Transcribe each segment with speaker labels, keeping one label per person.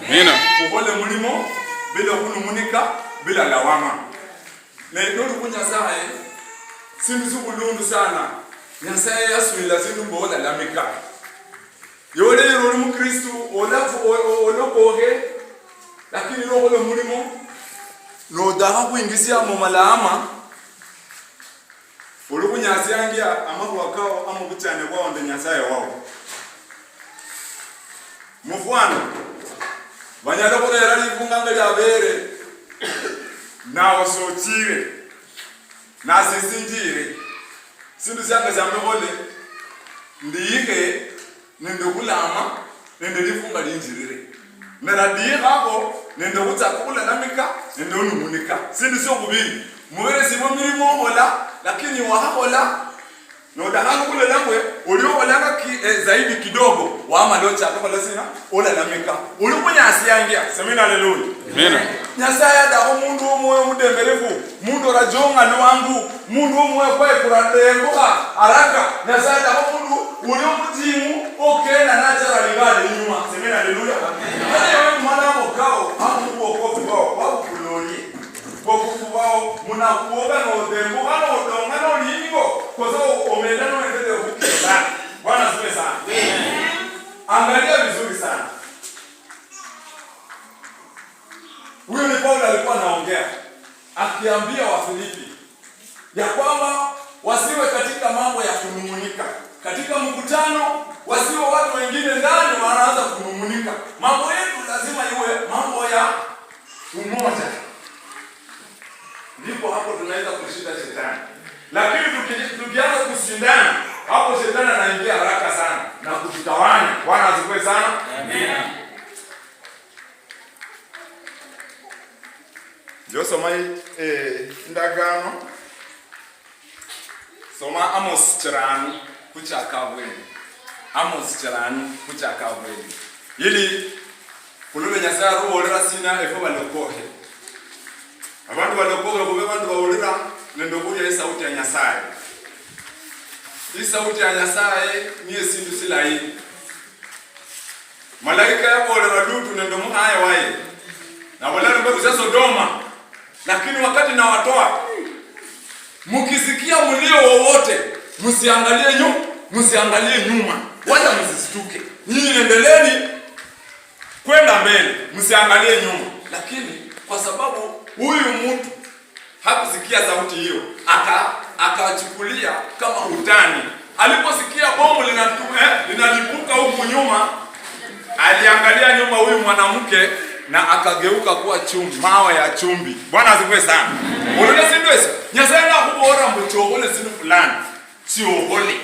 Speaker 1: Amina.
Speaker 2: Kuhole mulimo bila kunumunika bila lawama. Na ndio kunyasaye sindu subulundu sana. Nyasaye yaswila sindu bola lamika. Yole yoro mu Kristo olokoge lakini roho lo mulimo no daha kuingisia mu malama. Olukunyasiangia amakwakao amukuchane kwao nde nyasaye wao. Mufwano banyala kulera livunganga lya bere nawo sochire nasisinjire sindu syange syamehole ndiike nende kulama nende lifunga linjirire neradiikako nende kutsakula namika nende unumunika sindu syokubili mubere sibo milimo ohola lakini wahahola nodahanga kule langwe ulioholanga zaidi kidogo wamalocha akakola sina ola namika ulikunyasiangia semina haleluya.
Speaker 1: Amina.
Speaker 2: Nyasaya da umundu omwe mudembelevu mundu rajonga lwangu mundu omwe kwa kuradengoka haraka nyasaya da umundu ulio mutimu okena natural ngale nyuma semina haleluya. Wewe mwana mokao hapo uokovu wao wao kuloni wokovu wao munakuoga no dembo kana odonga no lingo kozo omenda no endele ukira Bwana asifiwe sana. Angalia vizuri sana. Huyu ni Paulo alikuwa anaongea akiambia Wafilipi ya kwamba wasiwe katika mambo ya kunung'unika. Katika mkutano wasiwe watu wengine ndani wanaanza kunung'unika. Mambo yetu lazima iwe mambo ya umoja. Ndipo hapo tunaweza kushinda shetani. Lakini tukianza kushindana, hapo shetani anaingia haraka sana na kututawanya. Bwana asifiwe sana. Amina. Ndio soma ndagano. Soma Amos chiranu kuchakabweni. Amos chiranu kuchakabweni. Ili kulube Nyasaye ruolera sina efo balokohe. Abantu balokohe kube bantu bawulira nendo kulya sauti ya Nyasaye. Hii sauti ya Nyasaye niye sindu silaini. Malaika yabolera Lutu nendo muhaye waye. Na wala mbegu za Sodoma. Lakini wakati na watoa mukisikia mlio wowote msiangalie nyuma wala msisituke. Nyinyi endeleeni kwenda mbele, msiangalie nyuma. Lakini kwa sababu huyu mtu hakusikia sauti hiyo, akachukulia kama utani. Aliposikia bomu linalipuka huku nyuma, aliangalia nyuma huyu mwanamke na akageuka kuwa chumvi, mawe ya chumvi. Bwana asifiwe sana. Unaona sindwesa? Nyasaye na kubora mbochogole sinu fulani. Siogole.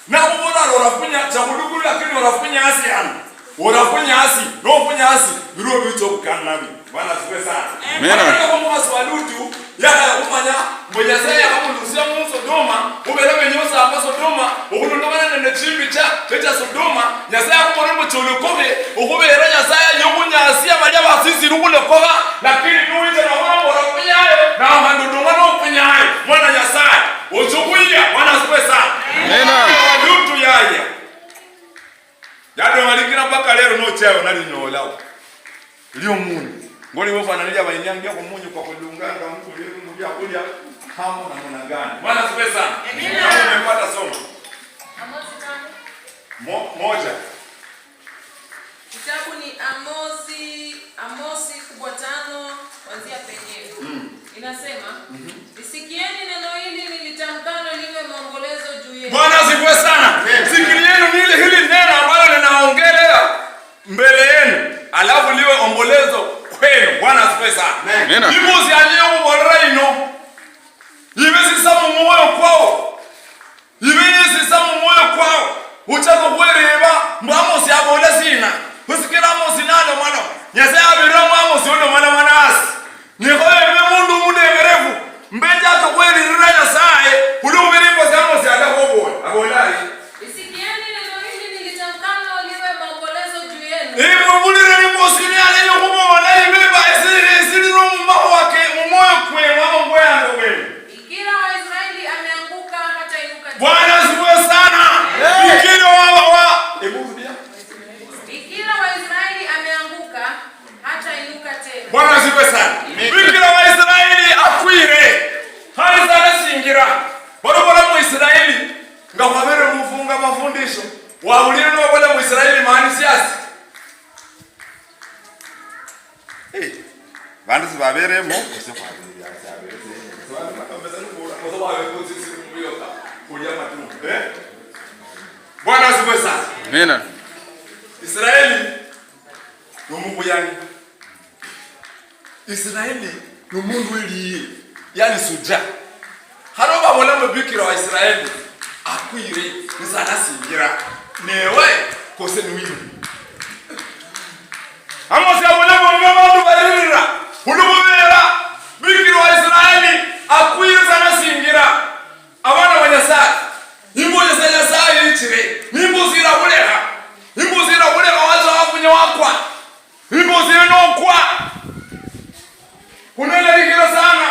Speaker 2: Na kubora orafunya chabudugu lakini orafunya asi yana. Orafunya asi, rofunya asi, biro bicho kanabi. Bwana asifiwe sana. Amina. Kwa mwasi wa Lutu, yaka kumanya Nyasaye akamulusia mu Sodoma, ubelebe nyosa hapa Sodoma, ukulundamana na chimbi cha Sodoma, Nyasaye akumorembo cholokobe, ukubera Nyasaye nyokunyasia balia basisi rukulokoba, lakini nuite na wana orafunyayo na mandudunga no funyayo. Mwana Nyasaye, ochukuya, Bwana asifiwe sana.
Speaker 1: Amina.
Speaker 2: Lutu yaya. Yado malikira mpaka lero no chao nalinyolawo. Liyo munyu. Ngoli wofananija bainyangia kwa munyu kwa kulunganga mtu leo mmoja kulia kama na mwanangani. Bwana asifiwe sana. Kama umepata somo.
Speaker 3: Amosi tano.
Speaker 2: Moja.
Speaker 3: Kitabu ni Amosi kubwa 5 kuanzia penyewe. Inasema, "Sikieni neno hili nilitamkalo liwe maombolezo juu yenu."
Speaker 2: Bwana asifiwe sana. Sikilieni hili neno ambalo linaongelea mbele yenu, alafu liwe ombolezo kwenu. Bwana asifiwe sana.
Speaker 1: Amina.
Speaker 2: Limuzi aliyo bwaraino. Ibesi samu moyo kwao. Ibesi samu moyo kwao. Uchako kwereba Amos yabola sina. Usikira Amos nalo mwana. Nyasaye abiramo Amos ono mwana manasi. Nikoye mundu mudegerevu. Mbeja to kwerira Nyasaye. Ulubiri kwa Amos adakobola. Abolari.
Speaker 3: Sikieni neno hili nilitamkalo liwe maombolezo juu yenu.
Speaker 2: Mulire ni mosini ale yokubola ibeba esiri no mumao wake mumoyo kwe mama ngoyando wewe.
Speaker 3: Ikira Waisraeli ameanguka hata inuka.
Speaker 2: Bwana asifiwe sana. Ikira wa. Ebu rudia.
Speaker 3: Ikira Waisraeli ameanguka
Speaker 2: asifiwe sana. Bikira wa Israeli akwire. Hari sana singira. Barabara mu Israeli ngakabere mufunga mafundisho. Wabulire no bala mu Israeli maani siasi.
Speaker 1: Vandu sivaveremo
Speaker 2: Bwana asifiwe sana.
Speaker 1: Amina.
Speaker 2: Israeli numukuyani. Israeli numundu iliye yani suja. Hano babola mubikira wa Israeli akwire nisana singira. Newe kose nuwini. Amos yabola bantu bayirira. Ulubera bikira wa Israeli akwire sana singira. Abana banyasa. Imbo yasa yichire. Imbo zirabulega. Imbo zirabulega wazo afunye wakwa. Imbo zirinokwa. Unaelewa sana.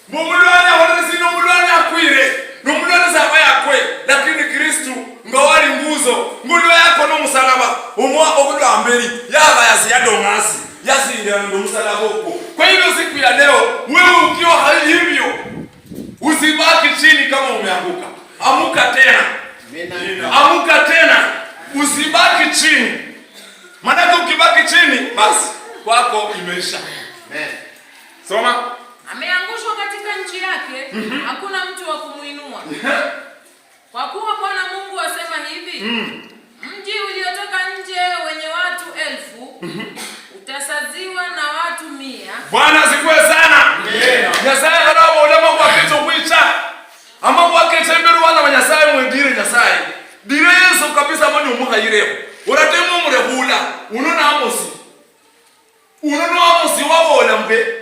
Speaker 2: Mumulwana wanasino mulwana akwire. Numulwana saba yakwe. Lakini Kristo ngawali nguzo. Nguzo yako no musalaba. Umwa okudo amberi. Yaba yasiyadongasi. Yasinda ndo musalaba uko. Kwa hivyo siku ya leo wewe ukiwa hali hivyo usibaki chini kama umeanguka. Amuka tena. Amuka tena. Usibaki chini. Maana ukibaki chini basi kwako imeisha. Amen. Soma.
Speaker 3: Ameangushwa katika nchi yake, hakuna mtu wa kumuinua. Kwa kuwa Bwana Mungu asema hivi, mji uliotoka nje wenye watu 1000 utasaziwa na watu 100.
Speaker 2: Bwana asifiwe sana. Amen. Nyasaye karabo ulema kwa kitu kwicha. Ama kwa kitembero wana wa Nyasaye mwendire Nyasaye. Dire Yesu kabisa mani umuhayireo. Uratemu murehula. Unona Amosi. Unona Amosi wabola mbe.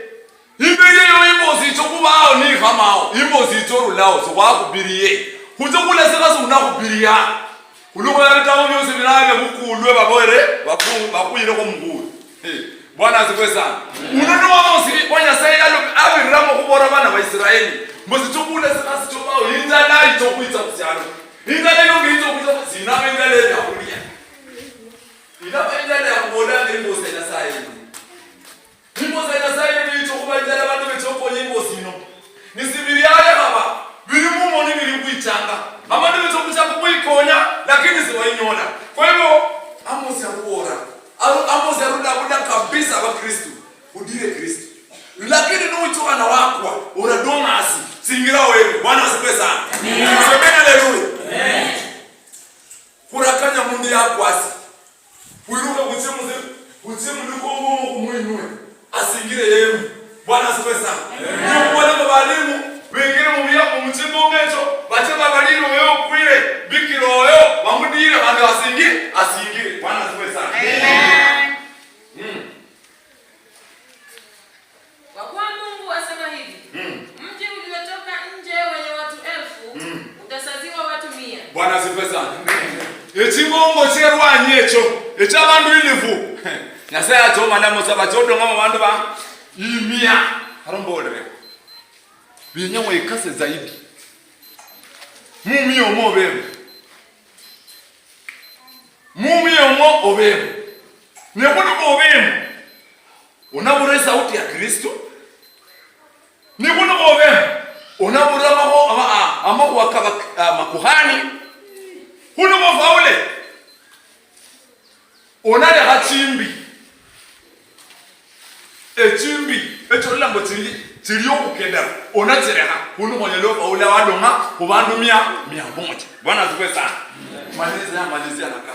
Speaker 2: Imbere yo imbozi chokubao ni kamao. Imbozi chorulao so wakubiriye. Kujokula sekazo unakubiriya. Uluko yalitawo byose birabe bukulwe babore bakuyire ko muguru. Bwana asifiwe sana. Unona Amosi kwa Nyasaye yalo abiramo kubora bana ba Israeli. Mbozi chokula sekazo chobao injala ichokuita kusyalo. Injala yonge ichokuita sina injala ya kulia. Ina injala ya kubola ngimbozi ya Nyasaye. Nyimbo za Nyasaye ni chokuba injala bantu bechoko nyimbo zino. Nisibiriyaye baba. Biri mumo ni biri kuichanga. Abantu bechokuchanga kuikonya lakini siwainyola. Kwa hivyo Amos ya kuora. Amos ya ruda kabisa wa Kristo. Udire Kristo. Lakini no uchoka na wakwa. Uradoma asi. Singira wewe. Bwana asifiwe sana. Amen. Haleluya. Amen. Kurakanya mundu yako asi. Kuiruka kuchemu ndiko ngomo kumwinue. Asingire yemu. Bwana asifiwe sana. Ndio wale walimu wengine mumia mumchimbo ngecho bachema baliro wewe kwire bikiro wewe bamudire kandi asingire. Bwana asifiwe sana.
Speaker 3: Amen. Kwa kuwa Mungu asema hivi. Mji uliotoka nje wenye watu 1000 utasaziwa watu 100.
Speaker 2: Bwana asifiwe sana. Echibongo cherwanye echo echabandu ilivu. Nyasaye atoma ndamo sabachodo ngama bandu ba imia harombolere. Binyamwe ikase zaidi. Mumi omo obebe. Mumi omo obebe. Nekuno obebe. Unabure sauti ya Kristo. Nekuno obebe. Unabura maho wakaba makuhani. Huno mafaule. Onale hachimbi. Echimbi echolambo chiriyo kukenda onachereha huno monyelo faule wadonga kubandu 100. Bwana asifiwe sana. Malizia naka.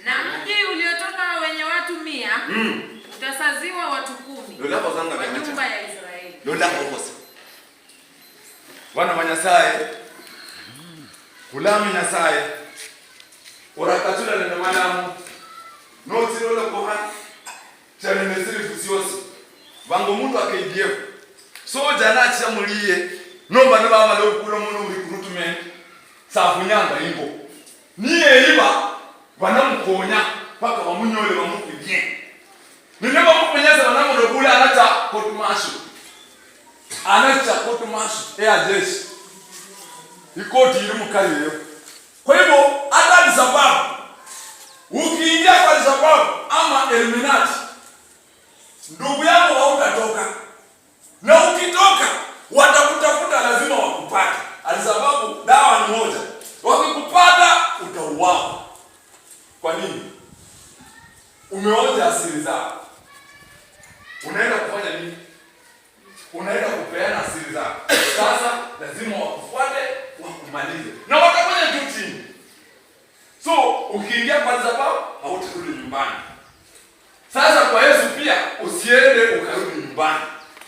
Speaker 3: Na mji uliotoka wenye watu 100 utasaziwa watu 10.
Speaker 2: Lola kozanga
Speaker 3: kwa nyumba ya Israeli.
Speaker 2: Lola kokosa. Bwana Nyasaye. Kulami Nyasaye. Orakatula na malamu. No tirola koha. Chane mesiri fusiosi. Bango mundu akaidiye. So jana cha muliye. Nomba no bama lo kulo muno recruitment. Safunyanga imbo. Niye iba banamukonya paka bamunyole bamukwiye. Nile bamukunyeza banamudobula anacha kotumashu. Anacha kotumashu jeshi. Ikoti iri mukaliyo. Kwa hivyo hata ni sababu ukiingia kwa sababu ama eliminati ndugu yako hautatoka. na ukitoka watakutafuta, lazima wakupate, alisababu dawa ni moja, wakikupata utauawa. Kwa nini? Umeonja asili zao. Unaenda kufanya nini? Unaenda kupeana asili zao. Sasa lazima wakufuate, wakumalize, na watafanya juu chini. So ukiingia kwa sababu hautarudi nyumbani. Sasa kwa Yesu pia usiende ukarudi nyumbani.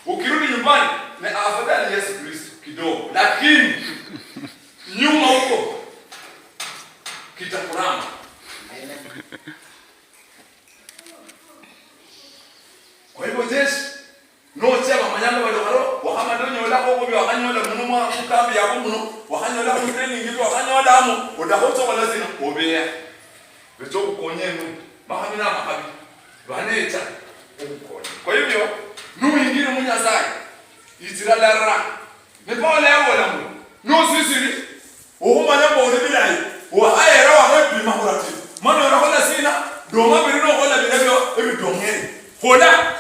Speaker 2: Ukirudi nyumbani na afadhali Yesu Kristo kidogo, lakini nyuma huko kitakurama. Kwa hivyo jeshi no chama manyanga badokaro wakama ndonyo la ko bi wakanyola munuma kukambi ya muno wakanyola mu training ngizo wakanyola mu odahoto wala zina obeya beto konyenu mahamina makabi banecha ukonye. Kwa hivyo nuingire munyazai itiralara ne pole wala mu no sisiri ohumanya bode bilai wa ayera wa hapi mahurati mano rakola sina doma birino kola binabyo ebidongere hola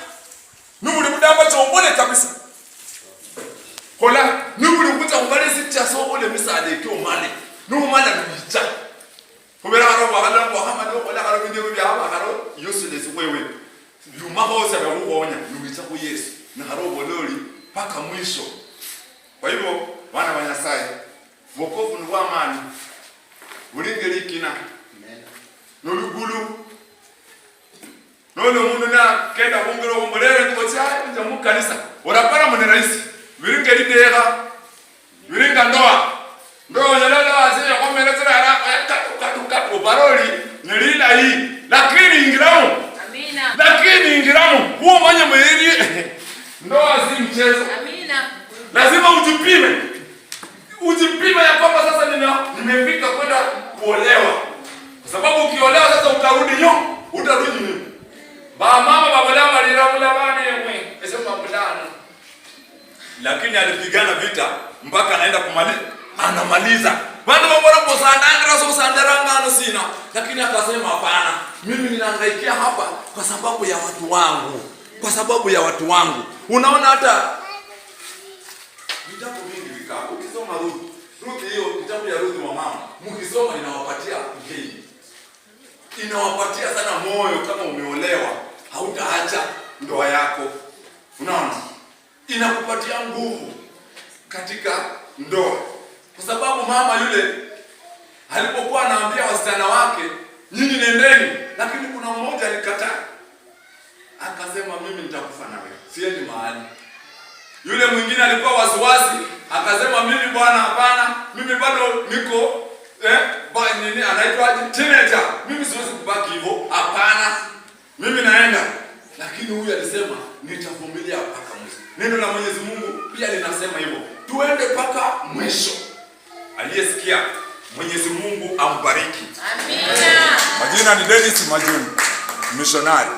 Speaker 2: nubuli mudamba chombole kabisa. Hola nubuli kuta ngale sitya sobole misade kyo mane numana bicha kubera haro wakala Muhammad wala karo binde bya haro yosele sikwewe yuma ho sabe kuonya nubicha ku Yesu na haro bololi paka mwisho. Kwa hivyo wana wa Nyasaye wokovu ni wa amani bulingeli kina nolugulu nolo mundu na kenda kungiro kumbolere tukocha nje mu kanisa orapara mu rais viringeli dera viringa ndoa nyalala azenya komelezera haraka katu baroli nilila hii lakini ingiramu. Amina. Lakini ingiramu huo manya mwili ndoa si mchezo. Amina. Lazima ujipime ya kwamba sasa nimefika kwenda kuolewa, kwa sababu ukiolewa sasa utarudi nini? Ba mama babola balira bani yemwe esema bulana, lakini alipigana vita mpaka anaenda anamaliza. Watu wabora kusandanga so sandaranga ano sina, lakini akasema hapana, mimi ninahangaikia hapa kwa sababu ya watu wangu. Unaona hata vitabu vingi vikao ukisoma Ruth hiyo kitabu ya Ruth wa mama mkisoma inawapatia ngei, inawapatia sana moyo. Kama umeolewa hautaacha ndoa yako, unaona, inakupatia nguvu katika ndoa, kwa sababu mama yule alipokuwa anaambia wasichana wake nyinyi nendeni, lakini kuna mmoja alikataa, akasema mimi nitakufa nawe, siendi mahali. Yule mwingine alikuwa wasiwasi, akasema mimi bwana hapana, mimi bado niko nini anaitwa teenager, mimi siwezi kubaki hivyo, hapana, mimi naenda. Lakini huyu alisema nitavumilia mpaka mwisho. Neno la Mwenyezi Mungu pia linasema hivyo, tuende mpaka mwisho. Aliyesikia Mwenyezi Mungu ambariki. Amina. Majina ni Dennis Majuni, missionary.